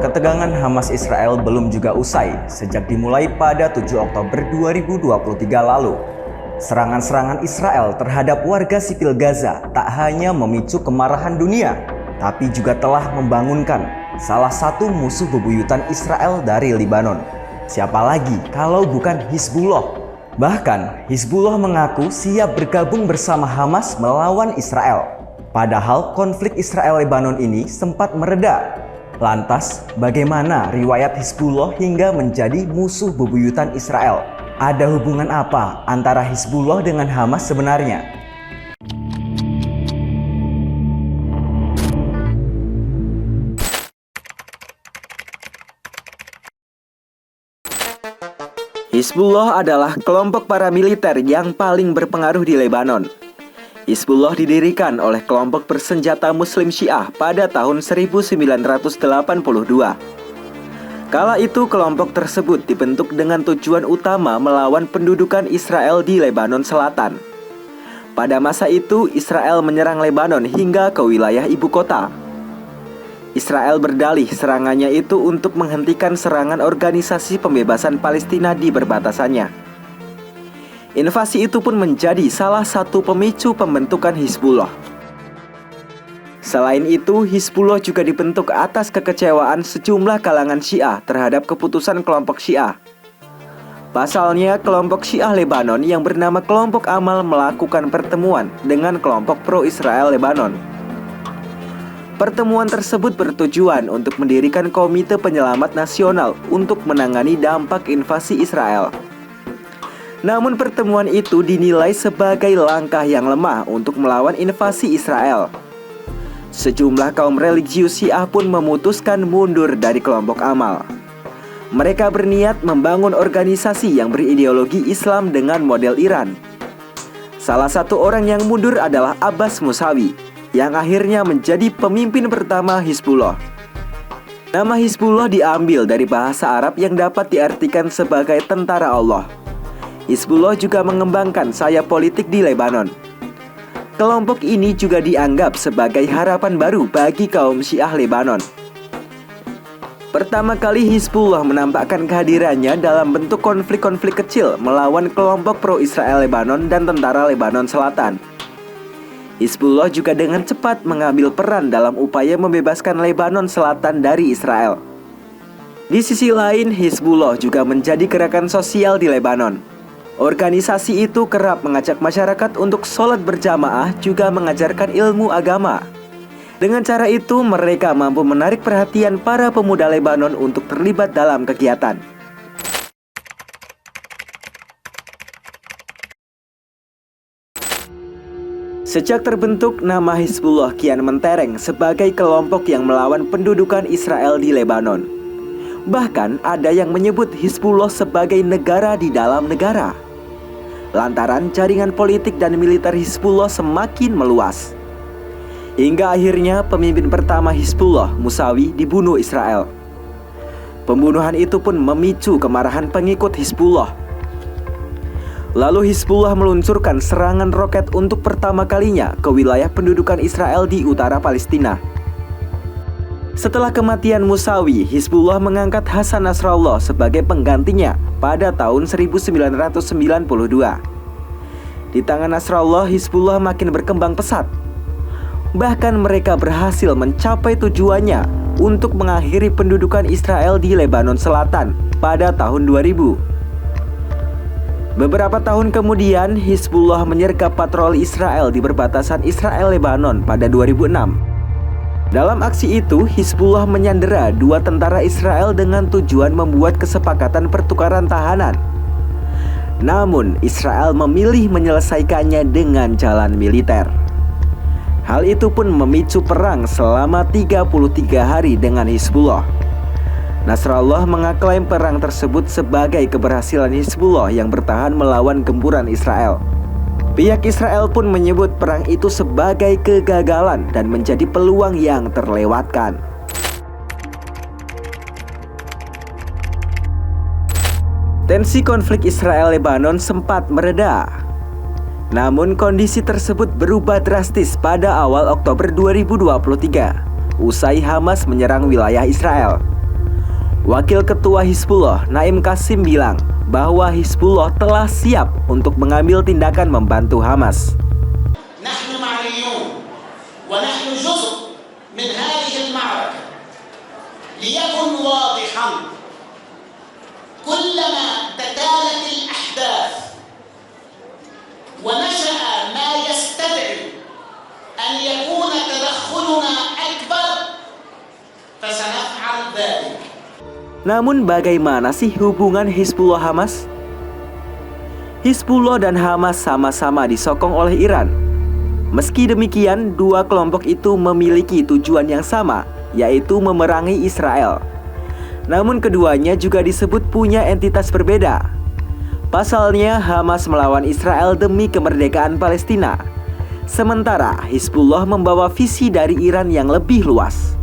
ketegangan Hamas Israel belum juga usai sejak dimulai pada 7 Oktober 2023 lalu. Serangan-serangan Israel terhadap warga sipil Gaza tak hanya memicu kemarahan dunia, tapi juga telah membangunkan salah satu musuh bebuyutan Israel dari Lebanon. Siapa lagi kalau bukan Hizbullah? Bahkan Hizbullah mengaku siap bergabung bersama Hamas melawan Israel. Padahal konflik Israel-Lebanon ini sempat mereda. Lantas, bagaimana riwayat Hizbullah hingga menjadi musuh bebuyutan Israel? Ada hubungan apa antara Hizbullah dengan Hamas sebenarnya? Hizbullah adalah kelompok paramiliter yang paling berpengaruh di Lebanon. Hizbullah didirikan oleh kelompok bersenjata Muslim Syiah pada tahun 1982. Kala itu kelompok tersebut dibentuk dengan tujuan utama melawan pendudukan Israel di Lebanon Selatan. Pada masa itu Israel menyerang Lebanon hingga ke wilayah ibu kota. Israel berdalih serangannya itu untuk menghentikan serangan organisasi pembebasan Palestina di perbatasannya. Invasi itu pun menjadi salah satu pemicu pembentukan Hizbullah. Selain itu, Hizbullah juga dibentuk atas kekecewaan sejumlah kalangan Syiah terhadap keputusan kelompok Syiah. Pasalnya, kelompok Syiah Lebanon yang bernama Kelompok Amal melakukan pertemuan dengan kelompok pro-Israel Lebanon. Pertemuan tersebut bertujuan untuk mendirikan Komite Penyelamat Nasional untuk menangani dampak invasi Israel. Namun pertemuan itu dinilai sebagai langkah yang lemah untuk melawan invasi Israel. Sejumlah kaum religius Syiah pun memutuskan mundur dari kelompok Amal. Mereka berniat membangun organisasi yang berideologi Islam dengan model Iran. Salah satu orang yang mundur adalah Abbas Musawi, yang akhirnya menjadi pemimpin pertama Hizbullah. Nama Hizbullah diambil dari bahasa Arab yang dapat diartikan sebagai tentara Allah. Hizbullah juga mengembangkan sayap politik di Lebanon. Kelompok ini juga dianggap sebagai harapan baru bagi kaum Syiah Lebanon. Pertama kali Hizbullah menampakkan kehadirannya dalam bentuk konflik-konflik kecil melawan kelompok pro-Israel Lebanon dan tentara Lebanon Selatan. Hizbullah juga dengan cepat mengambil peran dalam upaya membebaskan Lebanon Selatan dari Israel. Di sisi lain, Hizbullah juga menjadi gerakan sosial di Lebanon. Organisasi itu kerap mengajak masyarakat untuk sholat berjamaah, juga mengajarkan ilmu agama. Dengan cara itu, mereka mampu menarik perhatian para pemuda Lebanon untuk terlibat dalam kegiatan. Sejak terbentuk, nama Hizbullah kian mentereng sebagai kelompok yang melawan pendudukan Israel di Lebanon. Bahkan ada yang menyebut Hizbullah sebagai negara di dalam negara, lantaran jaringan politik dan militer Hizbullah semakin meluas. Hingga akhirnya pemimpin pertama Hizbullah, Musawi, dibunuh Israel. Pembunuhan itu pun memicu kemarahan pengikut Hizbullah. Lalu Hizbullah meluncurkan serangan roket untuk pertama kalinya ke wilayah pendudukan Israel di utara Palestina. Setelah kematian Musawi, Hizbullah mengangkat Hasan Nasrallah sebagai penggantinya pada tahun 1992. Di tangan Nasrallah, Hizbullah makin berkembang pesat. Bahkan mereka berhasil mencapai tujuannya untuk mengakhiri pendudukan Israel di Lebanon Selatan pada tahun 2000. Beberapa tahun kemudian, Hizbullah menyergap patroli Israel di perbatasan Israel-Lebanon pada 2006. Dalam aksi itu, Hizbullah menyandera 2 tentara Israel dengan tujuan membuat kesepakatan pertukaran tahanan. Namun, Israel memilih menyelesaikannya dengan jalan militer. Hal itu pun memicu perang selama 33 hari dengan Hizbullah. Nasrallah mengaklaim perang tersebut sebagai keberhasilan Hizbullah yang bertahan melawan gempuran Israel. Pihak Israel pun menyebut perang itu sebagai kegagalan dan menjadi peluang yang terlewatkan. Tensi konflik Israel-Lebanon sempat mereda. Namun kondisi tersebut berubah drastis pada awal Oktober 2023, usai Hamas menyerang wilayah Israel. Wakil Ketua Hizbullah, Naim Qasim bilang bahwa Hizbullah telah siap untuk mengambil tindakan membantu Hamas. نحن معنيون ونحن جزء من هذه المعركة ليكن واضحا كلما تتالت الأحداث ونشأ ما يستدعي أن يكون تدخلنا أكبر فسنفعل ذلك. Namun bagaimana sih hubungan Hizbullah Hamas? Hizbullah dan Hamas sama-sama disokong oleh Iran. Meski demikian, dua kelompok itu memiliki tujuan yang sama, yaitu memerangi Israel. Namun keduanya juga disebut punya entitas berbeda. Pasalnya, Hamas melawan Israel demi kemerdekaan Palestina, sementara Hizbullah membawa visi dari Iran yang lebih luas.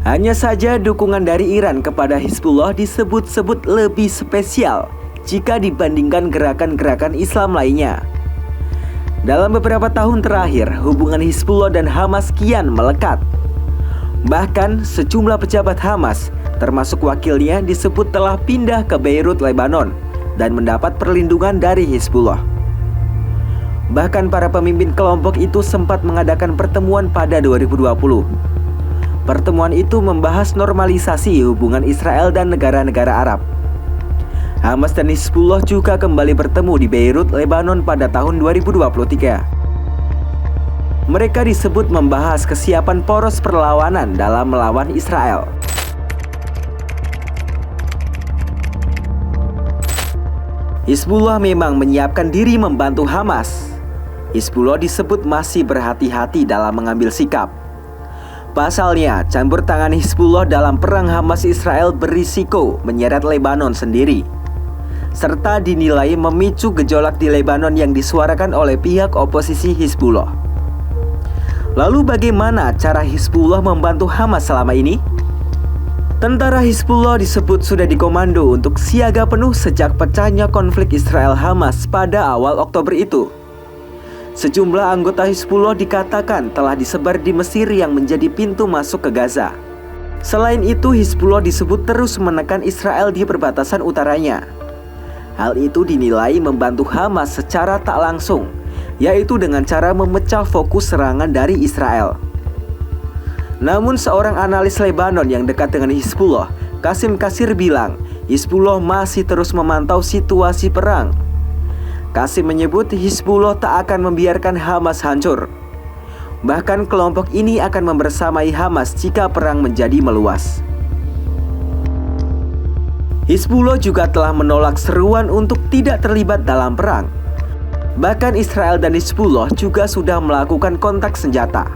Hanya saja dukungan dari Iran kepada Hizbullah disebut-sebut lebih spesial jika dibandingkan gerakan-gerakan Islam lainnya. Dalam beberapa tahun terakhir, hubungan Hizbullah dan Hamas kian melekat. Bahkan sejumlah pejabat Hamas, termasuk wakilnya, disebut telah pindah ke Beirut, Lebanon, dan mendapat perlindungan dari Hizbullah. Bahkan para pemimpin kelompok itu sempat mengadakan pertemuan pada 2020. Pertemuan itu membahas normalisasi hubungan Israel dan negara-negara Arab. Hamas dan Hizbullah juga kembali bertemu di Beirut, Lebanon pada tahun 2023. Mereka disebut membahas kesiapan poros perlawanan dalam melawan Israel. Hizbullah memang menyiapkan diri membantu Hamas. Hizbullah disebut masih berhati-hati dalam mengambil sikap. Pasalnya, campur tangan Hizbullah dalam perang Hamas-Israel berisiko menyeret Lebanon sendiri, serta dinilai memicu gejolak di Lebanon yang disuarakan oleh pihak oposisi Hizbullah. Lalu bagaimana cara Hizbullah membantu Hamas selama ini? Tentara Hizbullah disebut sudah dikomando untuk siaga penuh sejak pecahnya konflik Israel-Hamas pada awal Oktober itu. Sejumlah anggota Hizbullah dikatakan telah disebar di Mesir yang menjadi pintu masuk ke Gaza. Selain itu, Hizbullah disebut terus menekan Israel di perbatasan utaranya. Hal itu dinilai membantu Hamas secara tak langsung, yaitu dengan cara memecah fokus serangan dari Israel. Namun seorang analis Lebanon yang dekat dengan Hizbullah, Qasim Qasir bilang, Hizbullah masih terus memantau situasi perang. Qasim menyebut Hizbullah tak akan membiarkan Hamas hancur. Bahkan kelompok ini akan membersamai Hamas jika perang menjadi meluas. Hizbullah juga telah menolak seruan untuk tidak terlibat dalam perang. Bahkan Israel dan Hizbullah juga sudah melakukan kontak senjata.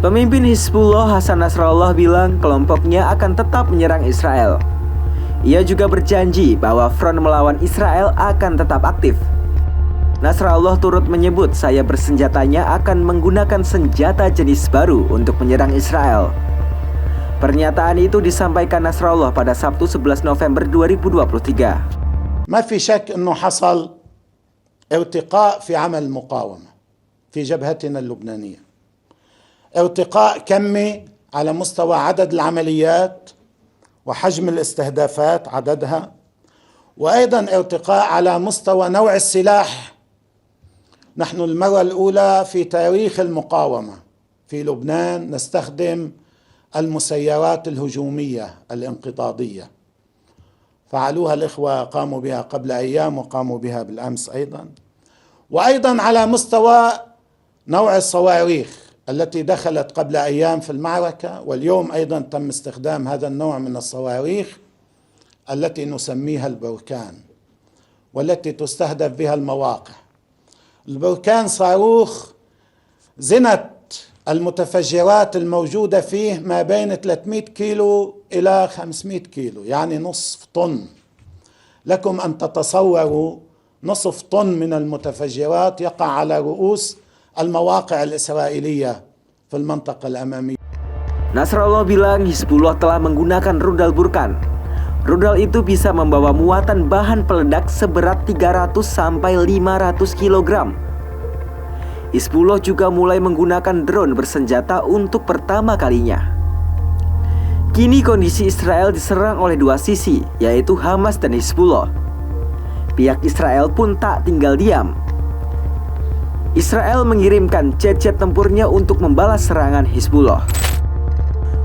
Pemimpin Hizbullah Hasan Nasrallah bilang kelompoknya akan tetap menyerang Israel. Ia juga berjanji bahwa front melawan Israel akan tetap aktif. Nasrallah turut menyebut sayap bersenjatanya akan menggunakan senjata jenis baru untuk menyerang Israel. Pernyataan itu disampaikan Nasrallah pada Sabtu 11 November 2023. ما في شك أنه حصل ارتقاء في عمل المقاومة في جبهتنا اللبنانية. ارتقاء كمي على مستوى عدد العمليات وحجم الاستهدافات عددها، وأيضا ارتقاء على مستوى نوع السلاح. نحن المرة الأولى في تاريخ المقاومة في لبنان نستخدم المسيرات الهجومية الانقضاضية. فعلوها الإخوة، قاموا بها قبل أيام وقاموا بها بالأمس أيضا. وأيضا على مستوى نوع الصواريخ التي دخلت قبل أيام في المعركة، واليوم أيضا تم استخدام هذا النوع من الصواريخ التي نسميها البركان، والتي تستهدف بها المواقع. البركان صاروخ زنة المتفجرات الموجودة فيه ما بين 300 كيلو إلى 500 كيلو، يعني نصف طن. لكم أن تتصوروا نصف طن من المتفجرات يقع على رؤوس المواقع الإسرائيلية في المنطقة الأمامية. Nasrallah bilang Hizbullah telah menggunakan rudal Burkan. Rudal itu bisa membawa muatan bahan peledak seberat 300 sampai 500 kg. Hizbullah juga mulai menggunakan drone bersenjata untuk pertama kalinya. Kini kondisi Israel diserang oleh dua sisi, yaitu Hamas dan Hizbullah. Pihak Israel pun tak tinggal diam. Israel mengirimkan jet-jet tempurnya untuk membalas serangan Hizbullah.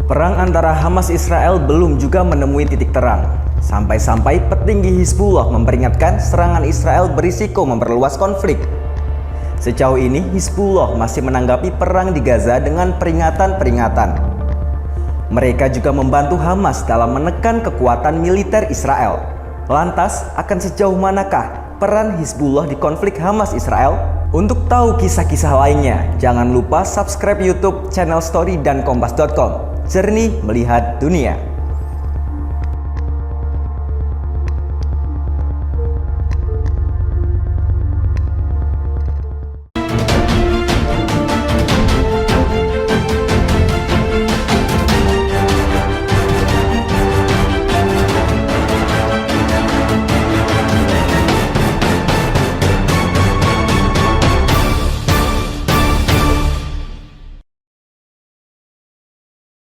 Perang antara Hamas Israel belum juga menemui titik terang. Sampai-sampai petinggi Hizbullah memperingatkan serangan Israel berisiko memperluas konflik. Sejauh ini Hizbullah masih menanggapi perang di Gaza dengan peringatan-peringatan. Mereka juga membantu Hamas dalam menekan kekuatan militer Israel. Lantas, akan sejauh manakah peran Hizbullah di konflik Hamas Israel? Untuk tahu kisah-kisah lainnya, jangan lupa subscribe YouTube channel Story dan Kompas.com. Jernih melihat dunia.